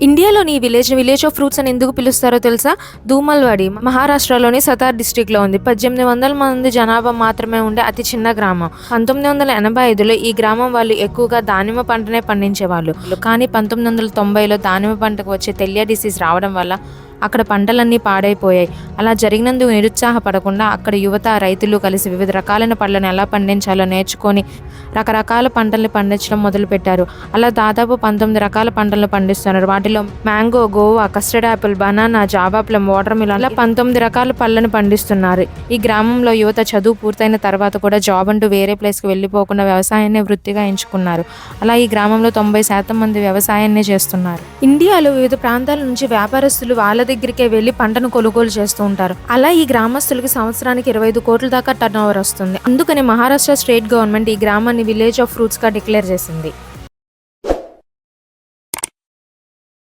ఇండియాలోని ఈ village of fruits అని ఎందుకు పిలుస్తారో తెలుసా? ధూమల్వాడి మహారాష్ట్రలోని సతార్ డిస్టిక్లో ఉంది. 1800 మంది జనాభా మాత్రమే ఉండే అతి చిన్న గ్రామం. 1985లో ఈ గ్రామం వాళ్ళు ఎక్కువగా దానిమ్మ పంటనే పండించేవాళ్ళు. కానీ 1990లో దానిమ్మ పంటకు వచ్చే తెల్ల డిసీజ్ రావడం వల్ల అక్కడ పంటలన్నీ పాడైపోయాయి. అలా జరిగినందుకు నిరుత్సాహపడకుండా అక్కడ యువత, రైతులు కలిసి వివిధ రకాలైన పళ్ళను ఎలా పండించాలో నేర్చుకొని రకరకాల పంటల్ని పండించడం మొదలుపెట్టారు. అలా దాదాపు 19 రకాల పంటలను పండిస్తున్నారు. వాటిలో mango, Goa, custard Apple, banana, జాబా ప్లమ్, వాటర్ మిలన్ అలా 19 రకాల పళ్ళను పండిస్తున్నారు. ఈ గ్రామంలో యువత చదువు పూర్తయిన తర్వాత కూడా జాబ్ అంటూ వేరే ప్లేస్కి వెళ్ళిపోకుండా వ్యవసాయాన్ని వృత్తిగా ఎంచుకున్నారు. అలా ఈ గ్రామంలో 90% మంది వ్యవసాయాన్ని చేస్తున్నారు. ఇండియాలో వివిధ ప్రాంతాల నుంచి వ్యాపారస్తులు వాళ్ళ దగ్గరికే వెళ్లి పంటను కొనుగోలు చేస్తూ ఉంటారు. అలా ఈ గ్రామస్తులకి సంవత్సరానికి 25 కోట్ల దాకా టర్న్ ఓవర్ వస్తుంది. అందుకని మహారాష్ట్ర స్టేట్ గవర్నమెంట్ ఈ గ్రామాన్ని విలేజ్ ఆఫ్ ఫ్రూట్స్ గా డిక్లేర్ చేసింది.